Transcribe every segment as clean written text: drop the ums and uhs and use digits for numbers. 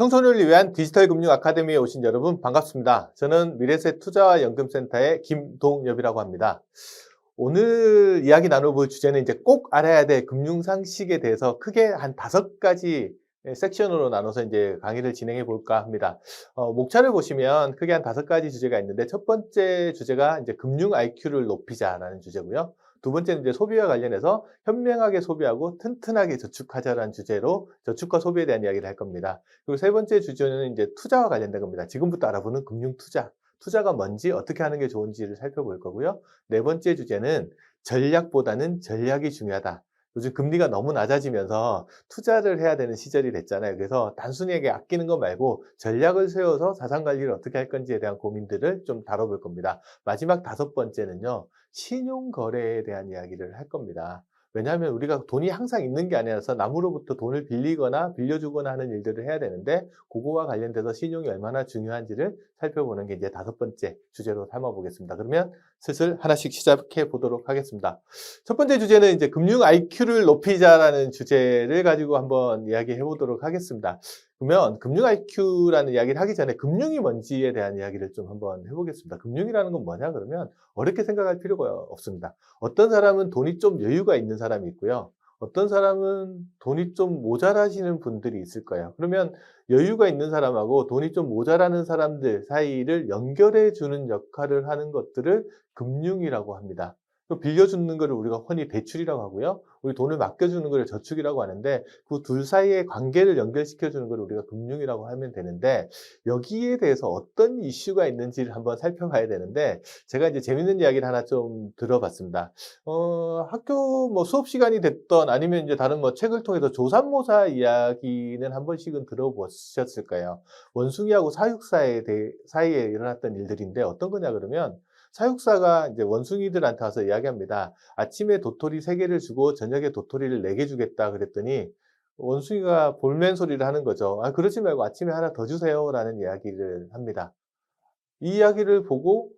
청소년을 위한 디지털 금융 아카데미에 오신 여러분 반갑습니다. 저는 미래셋 투자와 연금센터의 김동엽이라고 합니다. 오늘 이야기 나눠볼 주제는 이제 꼭 알아야 될 금융 상식에 대해서 크게 한 5가지 섹션으로 나눠서 이제 강의를 진행해 볼까 합니다. 목차를 보시면 크게 한 5가지 주제가 있는데, 첫 번째 주제가 이제 금융 IQ를 높이자라는 주제고요. 두 번째는 이제 소비와 관련해서 현명하게 소비하고 튼튼하게 저축하자라는 주제로 저축과 소비에 대한 이야기를 할 겁니다. 그리고 세 번째 주제는 이제 투자와 관련된 겁니다. 지금부터 알아보는 금융 투자. 투자가 뭔지, 어떻게 하는 게 좋은지를 살펴볼 거고요. 네 번째 주제는 전략보다는 전략이 중요하다. 요즘 금리가 너무 낮아지면서 투자를 해야 되는 시절이 됐잖아요. 그래서 단순하게 아끼는 것 말고 전략을 세워서 자산 관리를 어떻게 할 건지에 대한 고민들을 좀 다뤄볼 겁니다. 마지막 5번째는요. 신용거래에 대한 이야기를 할 겁니다. 왜냐하면 우리가 돈이 항상 있는 게 아니라서 남으로부터 돈을 빌리거나 빌려주거나 하는 일들을 해야 되는데, 그거와 관련돼서 신용이 얼마나 중요한지를 살펴보는 게 이제 5번째 주제로 삼아보겠습니다. 그러면 슬슬 하나씩 시작해 보도록 하겠습니다. 첫 번째 주제는 이제 금융 IQ를 높이자라는 주제를 가지고 한번 이야기해 보도록 하겠습니다. 그러면 금융 IQ라는 이야기를 하기 전에 금융이 뭔지에 대한 이야기를 좀 한번 해보겠습니다. 금융이라는 건 뭐냐 그러면 어렵게 생각할 필요가 없습니다. 어떤 사람은 돈이 좀 여유가 있는 사람이 있고요. 어떤 사람은 돈이 좀 모자라시는 분들이 있을 거예요. 그러면 여유가 있는 사람하고 돈이 좀 모자라는 사람들 사이를 연결해 주는 역할을 하는 것들을 금융이라고 합니다. 빌려주는 거를 우리가 흔히 대출이라고 하고요. 우리 돈을 맡겨주는 거를 저축이라고 하는데, 그 둘 사이의 관계를 연결시켜주는 걸 우리가 금융이라고 하면 되는데, 여기에 대해서 어떤 이슈가 있는지를 한번 살펴봐야 되는데, 제가 이제 재밌는 이야기를 하나 좀 들어봤습니다. 학교 뭐 수업 시간이 됐던 아니면 이제 다른 뭐 책을 통해서 조삼모사 이야기는 한 번씩은 들어보셨을 거예요. 원숭이하고 사이에 일어났던 일들인데, 어떤 거냐 그러면 사육사가 이제 원숭이들한테 와서 이야기합니다. 아침에 도토리 3개를 주고 저녁에 도토리를 4개 주겠다 그랬더니 원숭이가 볼멘 소리를 하는 거죠. 아, 그러지 말고 아침에 하나 더 주세요라는 이야기를 합니다. 이 이야기를 보고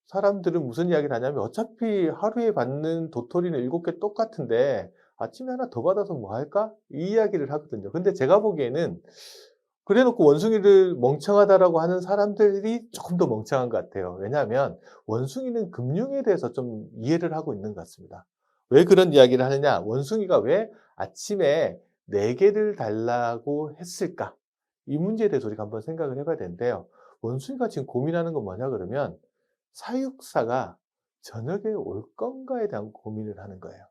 사람들은 무슨 이야기를 하냐면, 어차피 하루에 받는 도토리는 7개 똑같은데 아침에 하나 더 받아서 뭐 할까? 이 이야기를 하거든요. 근데 제가 보기에는 그래 놓고 원숭이를 멍청하다라고 하는 사람들이 조금 더 멍청한 것 같아요. 왜냐하면 원숭이는 금융에 대해서 좀 이해를 하고 있는 것 같습니다. 왜 그런 이야기를 하느냐? 원숭이가 왜 아침에 4개를 달라고 했을까? 이 문제에 대해서 우리가 한번 생각을 해 봐야 되는데요. 원숭이가 지금 고민하는 건 뭐냐 그러면, 사육사가 저녁에 올 건가에 대한 고민을 하는 거예요.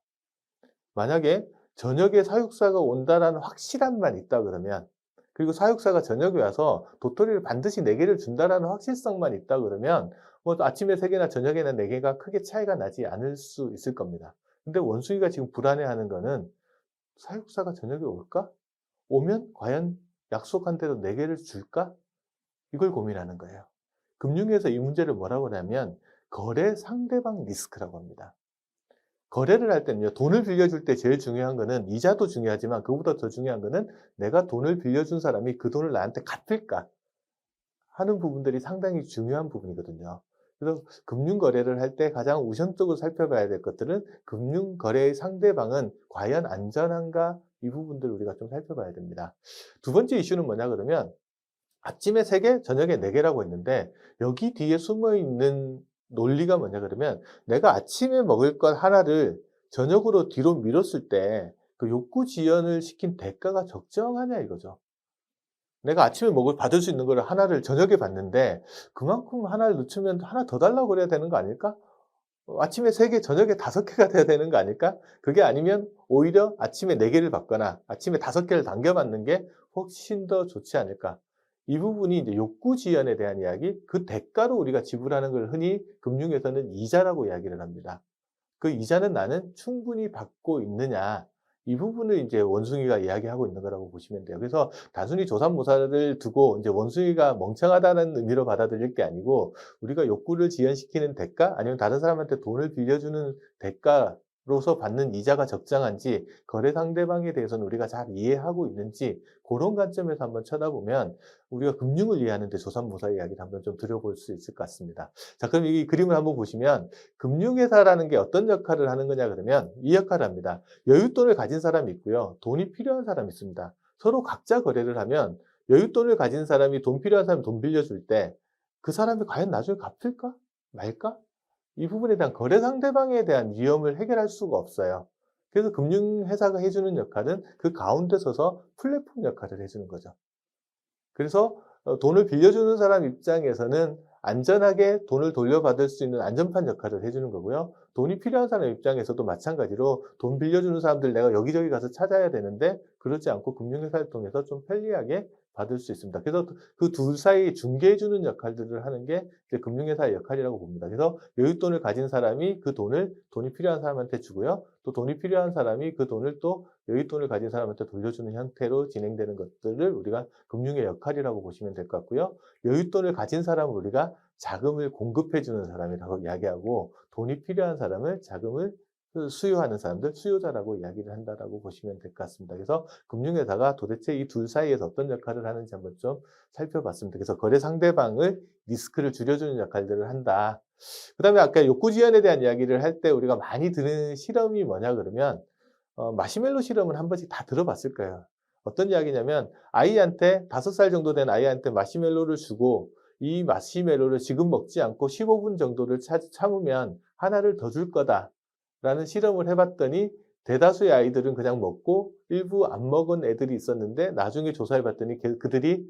만약에 저녁에 사육사가 온다라는 확실함만 있다 그러면, 그리고 사육사가 저녁에 와서 도토리를 반드시 4개를 준다라는 확실성만 있다 그러면, 뭐 아침에 3개나 저녁에는 4개가 크게 차이가 나지 않을 수 있을 겁니다. 근데 원숭이가 지금 불안해하는 거는, 사육사가 저녁에 올까? 오면 과연 약속한 대로 4개를 줄까? 이걸 고민하는 거예요. 금융에서 이 문제를 뭐라고 하냐면 거래 상대방 리스크라고 합니다. 거래를 할 때는요, 돈을 빌려줄 때 제일 중요한 거는 이자도 중요하지만, 그보다 더 중요한 거는 내가 돈을 빌려준 사람이 그 돈을 나한테 갚을까 하는 부분들이 상당히 중요한 부분이거든요. 그래서 금융 거래를 할 때 가장 우선적으로 살펴봐야 될 것들은, 금융 거래의 상대방은 과연 안전한가, 이 부분들을 우리가 좀 살펴봐야 됩니다. 두 번째 이슈는 뭐냐 그러면, 아침에 3개, 저녁에 4개라고 했는데, 여기 뒤에 숨어 있는 논리가 뭐냐 그러면, 내가 아침에 먹을 것 하나를 저녁으로 뒤로 미뤘을 때 그 욕구 지연을 시킨 대가가 적정하냐 이거죠. 내가 아침에 받을 수 있는 거를 하나를 저녁에 받는데, 그만큼 하나를 늦추면 하나 더 달라고 그래야 되는 거 아닐까? 아침에 3개, 저녁에 5개가 돼야 되는 거 아닐까? 그게 아니면 오히려 아침에 4개를 받거나 아침에 5개를 당겨 받는 게 훨씬 더 좋지 않을까? 이 부분이 이제 욕구 지연에 대한 이야기, 그 대가로 우리가 지불하는 걸 흔히 금융에서는 이자라고 이야기를 합니다. 그 이자는 나는 충분히 받고 있느냐, 이 부분을 이제 원숭이가 이야기하고 있는 거라고 보시면 돼요. 그래서 단순히 조삼모사를 두고 이제 원숭이가 멍청하다는 의미로 받아들일 게 아니고, 우리가 욕구를 지연시키는 대가, 아니면 다른 사람한테 돈을 빌려주는 대가로서 받는 이자가 적정한지, 거래 상대방에 대해서는 우리가 잘 이해하고 있는지, 그런 관점에서 한번 쳐다보면 우리가 금융을 이해하는 데 조삼모사 이야기를 한번 좀 들여볼 수 있을 것 같습니다. 자, 그럼 이 그림을 한번 보시면, 금융회사라는 게 어떤 역할을 하는 거냐 그러면 이 역할을 합니다. 여윳돈을 가진 사람이 있고요. 돈이 필요한 사람이 있습니다. 서로 각자 거래를 하면 여윳돈을 가진 사람이 돈 필요한 사람이 돈 빌려줄 때 그 사람이 과연 나중에 갚을까 말까? 이 부분에 대한 거래 상대방에 대한 위험을 해결할 수가 없어요. 그래서 금융회사가 해 주는 역할은 그 가운데 서서 플랫폼 역할을 해 주는 거죠. 그래서 돈을 빌려주는 사람 입장에서는 안전하게 돈을 돌려받을 수 있는 안전판 역할을 해 주는 거고요. 돈이 필요한 사람 입장에서도 마찬가지로 돈 빌려주는 사람들 내가 여기저기 가서 찾아야 되는데 그러지 않고 금융회사를 통해서 좀 편리하게 받을 수 있습니다. 그래서 그 둘 사이 중개해 주는 역할들을 하는 게 이제 금융회사의 역할이라고 봅니다. 그래서 여윳돈을 가진 사람이 그 돈을 돈이 필요한 사람한테 주고요. 또 돈이 필요한 사람이 그 돈을 또 여윳돈을 가진 사람한테 돌려주는 형태로 진행되는 것들을 우리가 금융의 역할이라고 보시면 될 것 같고요. 여윳돈을 가진 사람을 우리가 자금을 공급해 주는 사람이라고 이야기하고 돈이 필요한 사람을 자금을 수요하는 사람들, 수요자라고 이야기를 한다라고 보시면 될 것 같습니다. 그래서 금융회사가 도대체 이 둘 사이에서 어떤 역할을 하는지 한번 좀 살펴봤습니다. 그래서 거래 상대방을 리스크를 줄여주는 역할들을 한다. 그다음에 아까 욕구 지연에 대한 이야기를 할 때 우리가 많이 들은 실험이 뭐냐 그러면 마시멜로 실험을 한 번씩 다 들어봤을 거예요. 어떤 이야기냐면 아이한테 5살 정도 된 아이한테 마시멜로를 주고 이 마시멜로를 지금 먹지 않고 15분 정도를 참으면 하나를 더 줄 거다라는 실험을 해봤더니 대다수의 아이들은 그냥 먹고 일부 안 먹은 애들이 있었는데 나중에 조사해 봤더니 그들이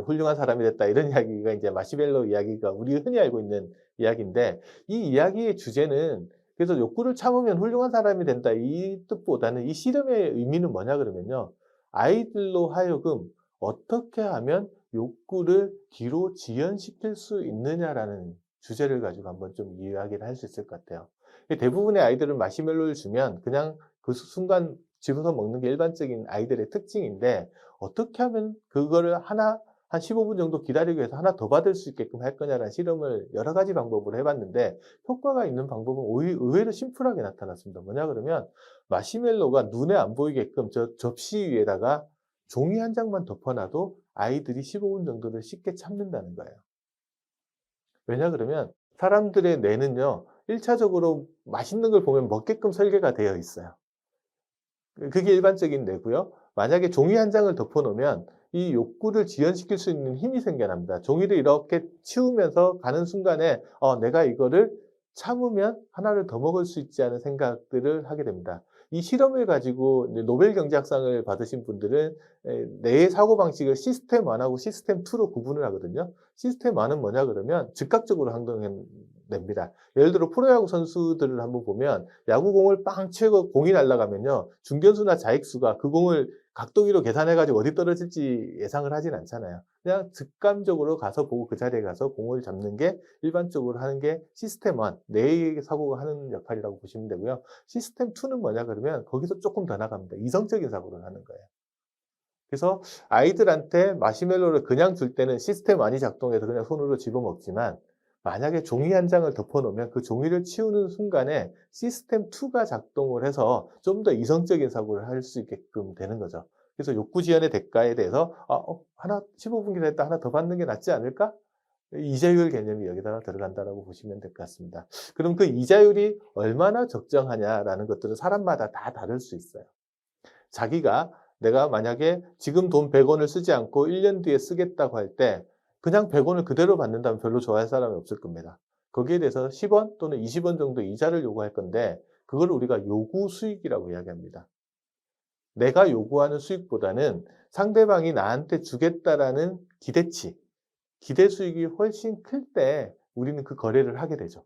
훌륭한 사람이 됐다 이런 이야기가 이제 마시멜로 이야기가 우리가 흔히 알고 있는 이야기인데 이 이야기의 주제는 그래서 욕구를 참으면 훌륭한 사람이 된다 이 뜻보다는 이 실험의 의미는 뭐냐 그러면요. 아이들로 하여금 어떻게 하면 욕구를 뒤로 지연시킬 수 있느냐라는 주제를 가지고 한번 좀 이야기를 할 수 있을 것 같아요. 대부분의 아이들은 마시멜로를 주면 그냥 그 순간 집어서 먹는 게 일반적인 아이들의 특징인데 어떻게 하면 그거를 한 15분 정도 기다리기 위해서 하나 더 받을 수 있게끔 할 거냐라는 실험을 여러 가지 방법으로 해봤는데 효과가 있는 방법은 의외로 심플하게 나타났습니다. 뭐냐 그러면 마시멜로가 눈에 안 보이게끔 저 접시 위에다가 종이 한 장만 덮어놔도 아이들이 15분 정도를 쉽게 참는다는 거예요. 왜냐 그러면 사람들의 뇌는요. 1차적으로 맛있는 걸 보면 먹게끔 설계가 되어 있어요. 그게 일반적인 뇌고요. 만약에 종이 한 장을 덮어 놓으면 이 욕구를 지연시킬 수 있는 힘이 생겨납니다. 종이를 이렇게 치우면서 가는 순간에 내가 이거를 참으면 하나를 더 먹을 수 있지 않은 생각들을 하게 됩니다. 이 실험을 가지고 이제 노벨 경제학상을 받으신 분들은 뇌의 사고방식을 시스템 1하고 시스템 2로 구분을 하거든요. 시스템 1은 뭐냐 그러면 즉각적으로 행동해냅니다. 예를 들어 프로야구 선수들을 한번 보면 야구공을 빵 치고 공이 날아가면요. 중견수나 자익수가 그 공을 각도기로 계산해 가지고 어디 떨어질지 예상을 하진 않잖아요. 그냥 직감적으로 가서 보고 그 자리에 가서 공을 잡는 게 일반적으로 하는 게 시스템 1, 뇌의 사고가 하는 역할이라고 보시면 되고요. 시스템 2는 뭐냐 그러면 거기서 조금 더 나갑니다. 이성적인 사고를 하는 거예요. 그래서 아이들한테 마시멜로를 그냥 줄 때는 시스템 1이 작동해서 그냥 손으로 집어먹지만 만약에 종이 한 장을 덮어 놓으면 그 종이를 치우는 순간에 시스템 2가 작동을 해서 좀 더 이성적인 사고를 할 수 있게끔 되는 거죠. 그래서 욕구 지연의 대가에 대해서 하나 15분 기다렸다 하나 더 받는 게 낫지 않을까? 이자율 개념이 여기다가 들어간다라고 보시면 될 것 같습니다. 그럼 그 이자율이 얼마나 적정하냐라는 것들은 사람마다 다 다를 수 있어요. 자기가 내가 만약에 지금 돈 100원을 쓰지 않고 1년 뒤에 쓰겠다고 할 때 그냥 100원을 그대로 받는다면 별로 좋아할 사람이 없을 겁니다. 거기에 대해서 10원 또는 20원 정도 이자를 요구할 건데 그걸 우리가 요구 수익이라고 이야기합니다. 내가 요구하는 수익보다는 상대방이 나한테 주겠다라는 기대치, 기대 수익이 훨씬 클 때 우리는 그 거래를 하게 되죠.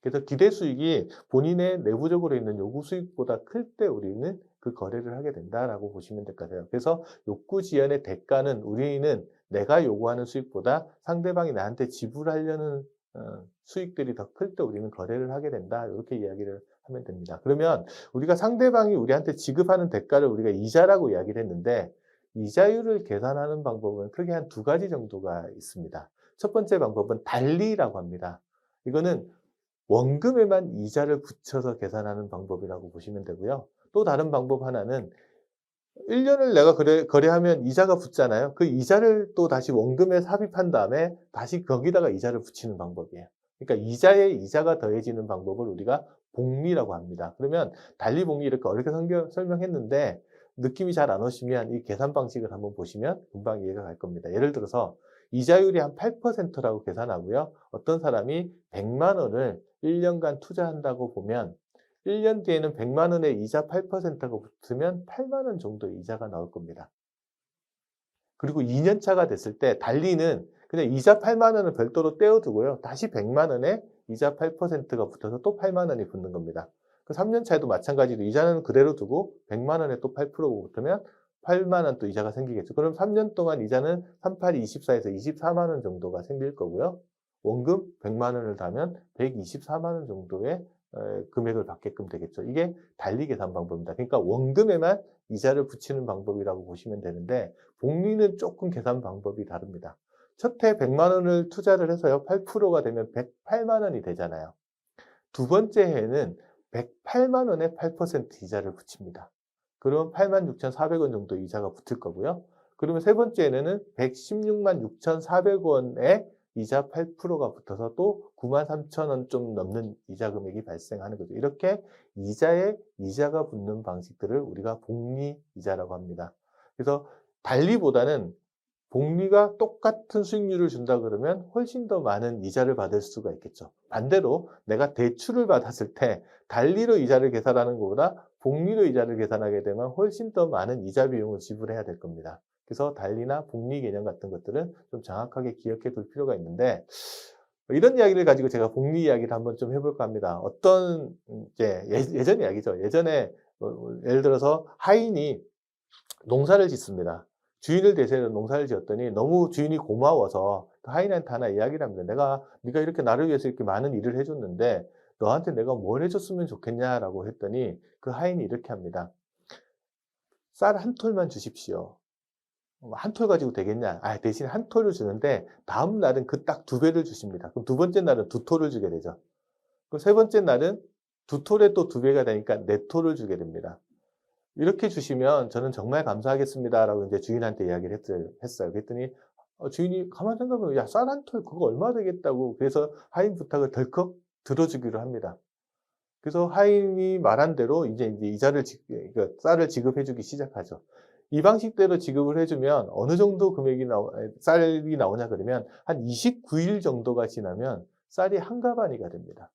그래서 기대 수익이 본인의 내부적으로 있는 요구 수익보다 클 때 우리는 그 거래를 하게 된다라고 보시면 될 것 같아요. 그래서 욕구 지연의 대가는 우리는 내가 요구하는 수익보다 상대방이 나한테 지불하려는 수익들이 더 클 때 우리는 거래를 하게 된다. 이렇게 이야기를 하면 됩니다. 그러면 우리가 상대방이 우리한테 지급하는 대가를 우리가 이자라고 이야기를 했는데 이자율을 계산하는 방법은 크게 한 2가지 정도가 있습니다. 첫 번째 방법은 달리라고 합니다. 이거는 원금에만 이자를 붙여서 계산하는 방법이라고 보시면 되고요. 또 다른 방법 하나는 1년을 내가 거래하면 이자가 붙잖아요. 그 이자를 또 다시 원금에 삽입한 다음에 다시 거기다가 이자를 붙이는 방법이에요. 그러니까 이자에 이자가 더해지는 방법을 우리가 복리라고 합니다. 그러면 달리 복리 이렇게 어렵게 설명했는데 느낌이 잘 안 오시면 이 계산 방식을 한번 보시면 금방 이해가 갈 겁니다. 예를 들어서 이자율이 한 8%라고 계산하고요. 어떤 사람이 100만 원을 1년간 투자한다고 보면 1년 뒤에는 100만 원의 이자 8%가 붙으면 8만 원 정도 이자가 나올 겁니다. 그리고 2년 차가 됐을 때 달리는 그냥 이자 8만 원을 별도로 떼어두고요. 다시 100만 원에 이자 8%가 붙어서 또 8만 원이 붙는 겁니다. 그 3년 차에도 마찬가지로 이자는 그대로 두고 100만 원에 또 8%가 붙으면 8만 원 또 이자가 생기겠죠. 그럼 3년 동안 이자는 38, 24에서 24만 원 정도가 생길 거고요. 원금 100만 원을 다면 124만 원 정도의 금액을 받게끔 되겠죠. 이게 달리 계산 방법입니다. 그러니까 원금에만 이자를 붙이는 방법이라고 보시면 되는데 복리는 조금 계산 방법이 다릅니다. 첫 해 100만 원을 투자를 해서요. 8%가 되면 108만 원이 되잖아요. 두 번째 해에는 108만 원에 8% 이자를 붙입니다. 그러면 86,400원 정도 이자가 붙을 거고요. 그러면 세 번째 해에는 116만 6,400원에 이자 8%가 붙어서 또 93,000원 좀 넘는 이자 금액이 발생하는 거죠. 이렇게 이자에 이자가 붙는 방식들을 우리가 복리 이자라고 합니다. 그래서 달리보다는 복리가 똑같은 수익률을 준다 그러면 훨씬 더 많은 이자를 받을 수가 있겠죠. 반대로 내가 대출을 받았을 때 달리로 이자를 계산하는 것보다 복리로 이자를 계산하게 되면 훨씬 더 많은 이자 비용을 지불해야 될 겁니다. 그래서 달리나 복리 개념 같은 것들은 좀 정확하게 기억해 둘 필요가 있는데 이런 이야기를 가지고 제가 복리 이야기를 한번 좀 해볼까 합니다. 어떤 예전 이야기죠. 예전에 예를 들어서 하인이 농사를 짓습니다. 주인을 대신해서 농사를 지었더니 너무 주인이 고마워서 그 하인한테 하나 이야기를 합니다. 네가 이렇게 나를 위해서 이렇게 많은 일을 해줬는데 너한테 내가 뭘 해줬으면 좋겠냐라고 했더니 그 하인이 이렇게 합니다. 쌀 한 톨만 주십시오. 한 톨 가지고 되겠냐? 대신 한 톨을 주는데 다음 날은 그 딱 두 배를 주십니다. 그럼 두 번째 날은 두 톨을 주게 되죠. 그럼 세 번째 날은 두 톨에 또 두 배가 되니까 네 톨을 주게 됩니다. 이렇게 주시면 저는 정말 감사하겠습니다라고 이제 주인한테 이야기를 했어요. 그랬더니 주인이 가만 생각해보면 야, 쌀 한 톨 그거 얼마 되겠다고 그래서 하인 부탁을 덜컥 들어주기로 합니다. 그래서 하인이 말한 대로 이제 그러니까 쌀을 지급해주기 시작하죠. 이 방식대로 지급을 해주면 어느 정도 금액이 쌀이 나오냐 그러면 한 29일 정도가 지나면 쌀이 한 가마니가 됩니다.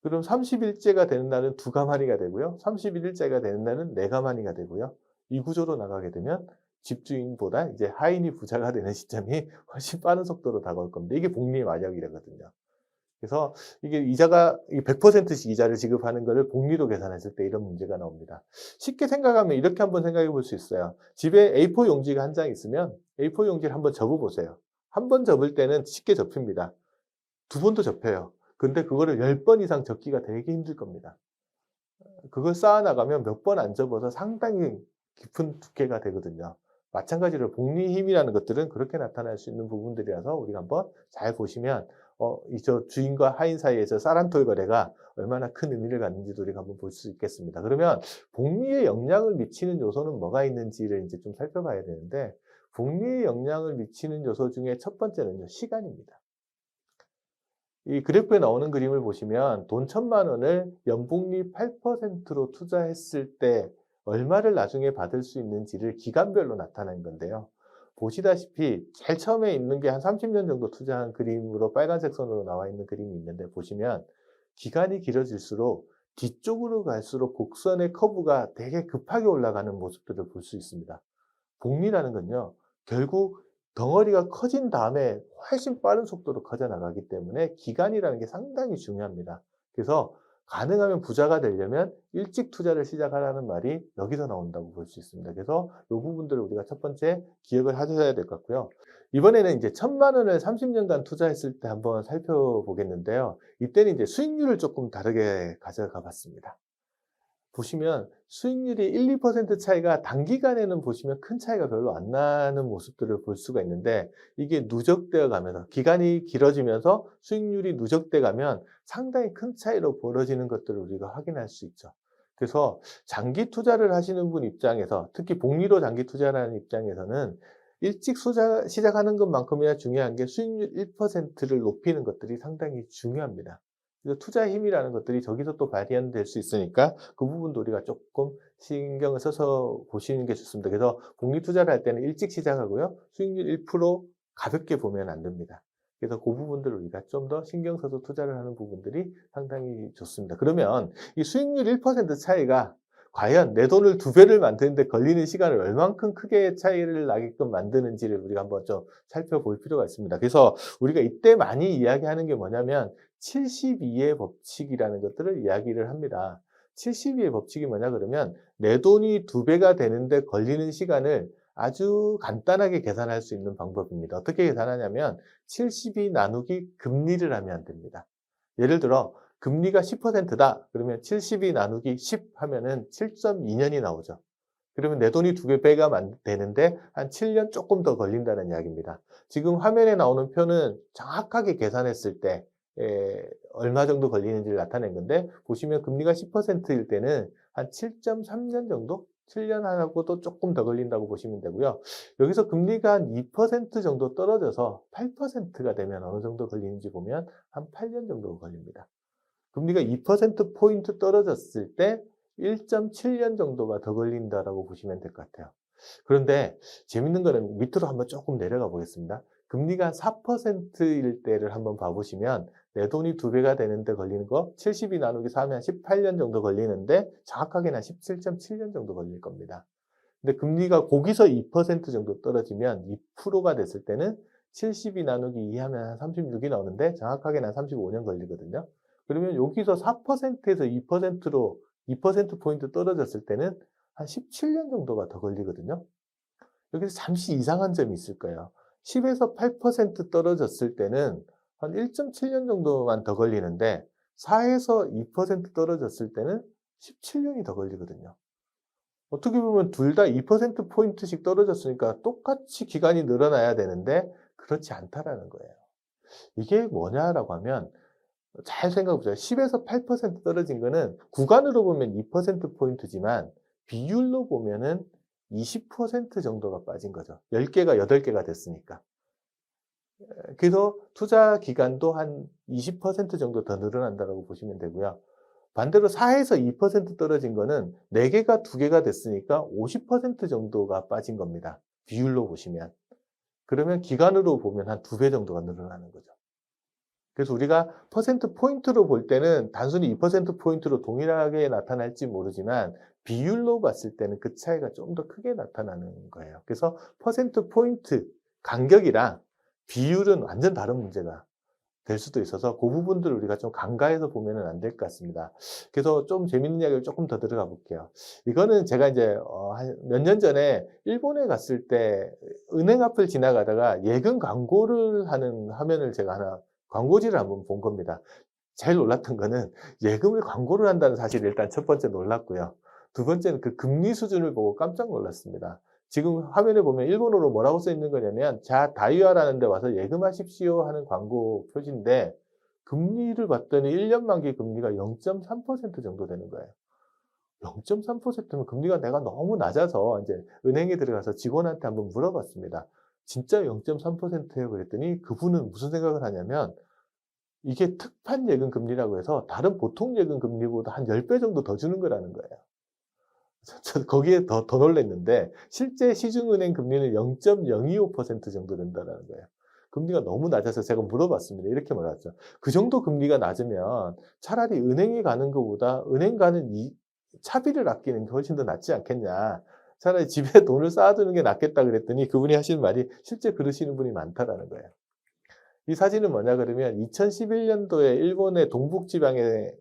그럼 30일째가 되는 날은 두 가마니가 되고요. 31일째가 되는 날은 네 가마니가 되고요. 이 구조로 나가게 되면 집주인보다 이제 하인이 부자가 되는 시점이 훨씬 빠른 속도로 다가올 겁니다. 이게 복리의 마력이라거든요. 그래서 이게 이자가 100%씩 이자를 지급하는 것을 복리로 계산했을 때 이런 문제가 나옵니다. 쉽게 생각하면 이렇게 한번 생각해 볼 수 있어요. 집에 A4 용지가 한 장 있으면 A4 용지를 한번 접어 보세요. 한 번 접을 때는 쉽게 접힙니다. 두 번도 접혀요. 근데 그거를 10번 이상 접기가 되게 힘들 겁니다. 그걸 쌓아나가면 몇 번 안 접어서 상당히 깊은 두께가 되거든요. 마찬가지로 복리 힘이라는 것들은 그렇게 나타날 수 있는 부분들이라서 우리가 한번 잘 보시면 저 주인과 하인 사이에서 쌀 한 톨 거래가 얼마나 큰 의미를 갖는지도 우리가 한번 볼 수 있겠습니다. 그러면 복리에 영향을 미치는 요소는 뭐가 있는지를 이제 좀 살펴봐야 되는데 복리에 영향을 미치는 요소 중에 첫 번째는요, 시간입니다. 이 그래프에 나오는 그림을 보시면 돈 1,000만 원을 연복리 8%로 투자했을 때 얼마를 나중에 받을 수 있는지를 기간별로 나타낸 건데요. 보시다시피 제일 처음에 있는 게 한 30년 정도 투자한 그림으로 빨간색 선으로 나와 있는 그림이 있는데 보시면 기간이 길어질수록 뒤쪽으로 갈수록 곡선의 커브가 되게 급하게 올라가는 모습들을 볼 수 있습니다. 복리라는 건요, 결국 덩어리가 커진 다음에 훨씬 빠른 속도로 커져 나가기 때문에 기간이라는 게 상당히 중요합니다. 그래서 가능하면 부자가 되려면 일찍 투자를 시작하라는 말이 여기서 나온다고 볼 수 있습니다. 그래서 이 부분들을 우리가 첫 번째 기억을 하셔야 될 것 같고요. 이번에는 이제 1,000만 원을 30년간 투자했을 때 한번 살펴보겠는데요. 이때는 이제 수익률을 조금 다르게 가져가 봤습니다. 보시면 수익률이 1~2% 차이가 단기간에는 보시면 큰 차이가 별로 안 나는 모습들을 볼 수가 있는데 이게 누적되어 가면서 기간이 길어지면서 수익률이 누적돼 가면 상당히 큰 차이로 벌어지는 것들을 우리가 확인할 수 있죠. 그래서 장기 투자를 하시는 분 입장에서 특히 복리로 장기 투자를 하는 입장에서는 일찍 시작하는 것만큼이나 중요한 게 수익률 1%를 높이는 것들이 상당히 중요합니다. 그래서 투자 힘이라는 것들이 저기서 또 발현될 수 있으니까 그 부분도 우리가 조금 신경을 써서 보시는 게 좋습니다. 그래서 복리 투자를 할 때는 일찍 시작하고요. 수익률 1% 가볍게 보면 안 됩니다. 그래서 그 부분들을 우리가 좀 더 신경 써서 투자를 하는 부분들이 상당히 좋습니다. 그러면 이 수익률 1% 차이가 과연 내 돈을 2배를 만드는데 걸리는 시간을 얼만큼 크게 차이를 나게끔 만드는지를 우리가 한번 좀 살펴볼 필요가 있습니다. 그래서 우리가 이때 많이 이야기하는 게 뭐냐면 72의 법칙이라는 것들을 이야기를 합니다. 72의 법칙이 뭐냐 그러면 내 돈이 2배가 되는데 걸리는 시간을 아주 간단하게 계산할 수 있는 방법입니다. 어떻게 계산하냐면 72 나누기 금리를 하면 됩니다. 예를 들어 금리가 10%다. 그러면 72 나누기 10 하면은 7.2년이 나오죠. 그러면 내 돈이 2배가 되는데 한 7년 조금 더 걸린다는 이야기입니다. 지금 화면에 나오는 표는 정확하게 계산했을 때 얼마 정도 걸리는지를 나타낸 건데 보시면 금리가 10%일 때는 한 7.3년 정도? 7년 하고도 조금 더 걸린다고 보시면 되고요. 여기서 금리가 한 2% 정도 떨어져서 8%가 되면 어느 정도 걸리는지 보면 한 8년 정도 걸립니다. 금리가 2%포인트 떨어졌을 때 1.7년 정도가 더 걸린다라고 보시면 될 것 같아요. 그런데 재밌는 거는 밑으로 한번 조금 내려가 보겠습니다. 금리가 4%일 때를 한번 봐보시면 내 돈이 2배가 되는데 걸리는 거 72 나누기 4면 18년 정도 걸리는데 정확하게는 17.7년 정도 걸릴 겁니다. 근데 금리가 거기서 2% 정도 떨어지면 2%가 됐을 때는 72 나누기 2 하면 한 36이 나오는데 정확하게는 한 35년 걸리거든요. 그러면 여기서 4%에서 2%로 2%포인트 떨어졌을 때는 한 17년 정도가 더 걸리거든요. 여기서 잠시 이상한 점이 있을 거예요. 10에서 8% 떨어졌을 때는 한 1.7년 정도만 더 걸리는데 4에서 2% 떨어졌을 때는 17년이 더 걸리거든요. 어떻게 보면 둘 다 2%포인트씩 떨어졌으니까 똑같이 기간이 늘어나야 되는데 그렇지 않다라는 거예요. 이게 뭐냐라고 하면 잘 생각해 보세요. 10에서 8% 떨어진 거는 구간으로 보면 2%포인트지만 비율로 보면은 20% 정도가 빠진 거죠. 10개가 8개가 됐으니까. 그래서 투자 기간도 한 20% 정도 더 늘어난다고 보시면 되고요. 반대로 4에서 2% 떨어진 거는 4개가 2개가 됐으니까 50% 정도가 빠진 겁니다. 비율로 보시면. 그러면 기간으로 보면 한 2배 정도가 늘어나는 거죠. 그래서 우리가 퍼센트 포인트로 볼 때는 단순히 2% 포인트로 동일하게 나타날지 모르지만 비율로 봤을 때는 그 차이가 좀 더 크게 나타나는 거예요. 그래서 퍼센트 포인트 간격이랑 비율은 완전 다른 문제가 될 수도 있어서 그 부분들을 우리가 좀 간과해서 보면은 안 될 것 같습니다. 그래서 좀 재밌는 이야기를 조금 더 들어가 볼게요. 이거는 제가 이제 한 몇 년 전에 일본에 갔을 때 은행 앞을 지나가다가 예금 광고를 하는 화면을 제가 하나 광고지를 한번 본 겁니다. 제일 놀랐던 거는 예금을 광고를 한다는 사실이 일단 첫 번째 놀랐고요. 두 번째는 그 금리 수준을 보고 깜짝 놀랐습니다. 지금 화면에 보면 일본어로 뭐라고 써 있는 거냐면 자 다이와라는 데 와서 예금하십시오 하는 광고 표지인데 금리를 봤더니 1년 만기 금리가 0.3% 정도 되는 거예요. 0.3%면 금리가 내가 너무 낮아서 이제 은행에 들어가서 직원한테 한번 물어봤습니다. 진짜 0.3%예요? 그랬더니 그분은 무슨 생각을 하냐면 이게 특판 예금 금리라고 해서 다른 보통 예금 금리보다 한 10배 정도 더 주는 거라는 거예요. 저 거기에 더 놀랐는데 실제 시중은행 금리는 0.025% 정도 된다는 거예요. 금리가 너무 낮아서 제가 물어봤습니다. 이렇게 말했죠. 그 정도 금리가 낮으면 차라리 은행에 가는 것보다 은행 가는 이 차비를 아끼는 게 훨씬 더 낫지 않겠냐. 차라리 집에 돈을 쌓아두는 게 낫겠다 그랬더니 그분이 하시는 말이 실제 그러시는 분이 많다라는 거예요. 이 사진은 뭐냐 그러면 2011년도에 일본의 동북 지방에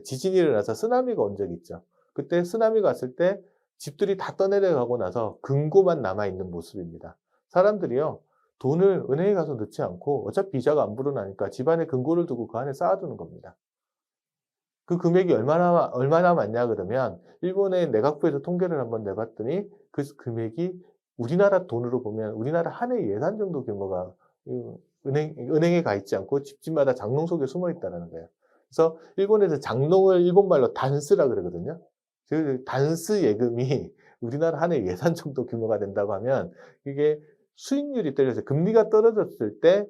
지진이 일어나서 쓰나미가 온 적이 있죠. 그때 쓰나미가 왔을 때 집들이 다 떠내려가고 나서 금고만 남아있는 모습입니다. 사람들이요, 돈을 은행에 가서 넣지 않고 어차피 이자가 안 불어나니까 집안에 금고를 두고 그 안에 쌓아두는 겁니다. 그 금액이 얼마나 많냐 그러면 일본의 내각부에서 통계를 한번 내봤더니 그 금액이 우리나라 돈으로 보면 우리나라 한 해 예산 정도 규모가 은행에 가 있지 않고 집집마다 장롱 속에 숨어 있다는 거예요. 그래서 일본에서 장롱을 일본말로 단스라 그러거든요. 그 단스 예금이 우리나라 한 해 예산 정도 규모가 된다고 하면 이게 수익률이 떨어져서 금리가 떨어졌을 때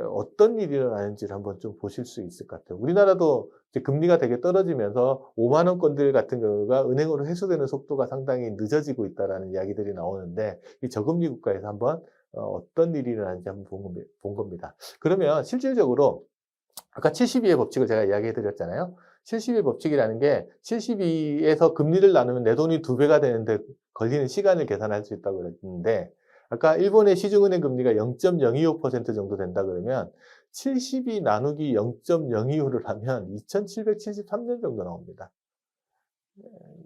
어떤 일이 일어나는지를 한번 좀 보실 수 있을 것 같아요. 우리나라도 이제 금리가 되게 떨어지면서 5만 원권들 같은 경우가 은행으로 회수되는 속도가 상당히 늦어지고 있다라는 이야기들이 나오는데 이 저금리 국가에서 한번 어떤 일이 일어나는지 한번 본 겁니다. 그러면 실질적으로 아까 72의 법칙을 제가 이야기해 드렸잖아요. 72의 법칙이라는 게 72에서 금리를 나누면 내 돈이 2배가 되는데 걸리는 시간을 계산할 수 있다고 그랬는데 아까 일본의 시중은행 금리가 0.025% 정도 된다 그러면 72 나누기 0.025를 하면 2773년 정도 나옵니다.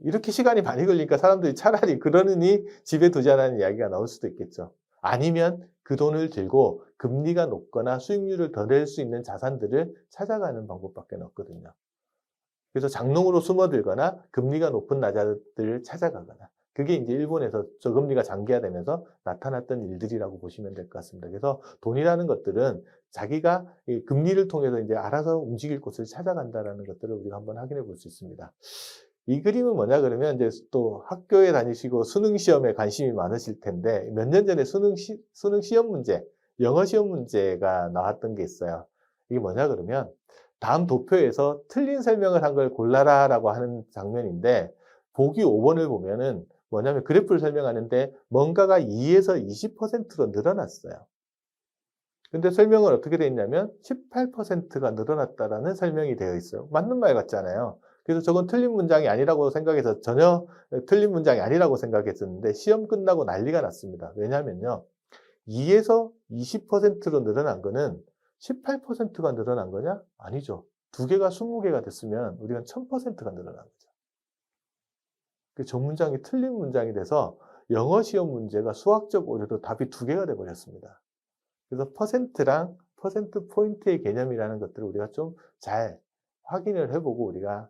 이렇게 시간이 많이 걸리니까 사람들이 차라리 그러느니 집에 두자라는 이야기가 나올 수도 있겠죠. 아니면 그 돈을 들고 금리가 높거나 수익률을 더 낼 수 있는 자산들을 찾아가는 방법밖에 없거든요. 그래서 장롱으로 숨어들거나 금리가 높은 나라들을 찾아가거나 그게 이제 일본에서 저금리가 장기화되면서 나타났던 일들이라고 보시면 될 것 같습니다. 그래서 돈이라는 것들은 자기가 이 금리를 통해서 이제 알아서 움직일 곳을 찾아간다라는 것들을 우리가 한번 확인해 볼 수 있습니다. 이 그림은 뭐냐 그러면 이제 또 학교에 다니시고 수능 시험에 관심이 많으실 텐데 몇 년 전에 수능 시험 문제, 영어 시험 문제가 나왔던 게 있어요. 이게 뭐냐 그러면 다음 도표에서 틀린 설명을 한 걸 골라라라고 하는 장면인데 보기 5번을 보면은 뭐냐면 그래프를 설명하는데 뭔가가 2에서 20%로 늘어났어요. 근데 설명은 어떻게 되어 있냐면 18%가 늘어났다라는 설명이 되어 있어요. 맞는 말 같잖아요. 그래서 저건 틀린 문장이 아니라고 생각해서 전혀 틀린 문장이 아니라고 생각했었는데 시험 끝나고 난리가 났습니다. 왜냐면요. 2에서 20%로 늘어난 거는 18%가 늘어난 거냐? 아니죠. 두 개가 20개가 됐으면 우리가 1000%가 늘어난 거죠. 저 문장이 틀린 문장이 돼서 영어 시험 문제가 수학적 오류로 답이 두 개가 돼 버렸습니다. 그래서 퍼센트랑 퍼센트 포인트의 개념이라는 것들을 우리가 좀 잘 확인을 해보고 우리가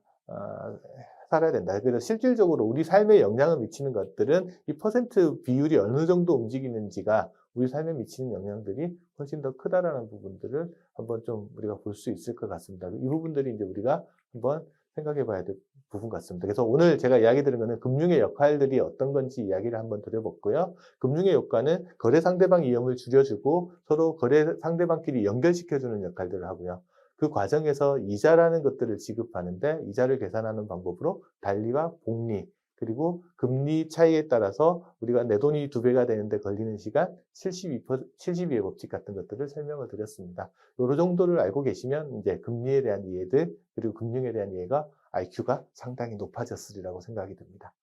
살아야 된다. 그래서 실질적으로 우리 삶에 영향을 미치는 것들은 이 퍼센트 비율이 어느 정도 움직이는지가 우리 삶에 미치는 영향들이 훨씬 더 크다라는 부분들을 한번 좀 우리가 볼 수 있을 것 같습니다. 이 부분들이 이제 우리가 한번 생각해 봐야 될 부분 같습니다. 그래서 오늘 제가 이야기 드린 거는 금융의 역할들이 어떤 건지 이야기를 한번 드려봤고요. 금융의 효과는 거래 상대방 위험을 줄여주고 서로 거래 상대방끼리 연결시켜주는 역할들을 하고요. 그 과정에서 이자라는 것들을 지급하는데 이자를 계산하는 방법으로 단리와 복리 그리고 금리 차이에 따라서 우리가 내 돈이 2배가 되는데 걸리는 시간 72의 법칙 같은 것들을 설명을 드렸습니다. 요 정도를 알고 계시면 이제 금리에 대한 이해들 그리고 금융에 대한 이해가 IQ가 상당히 높아졌으리라고 생각이 듭니다.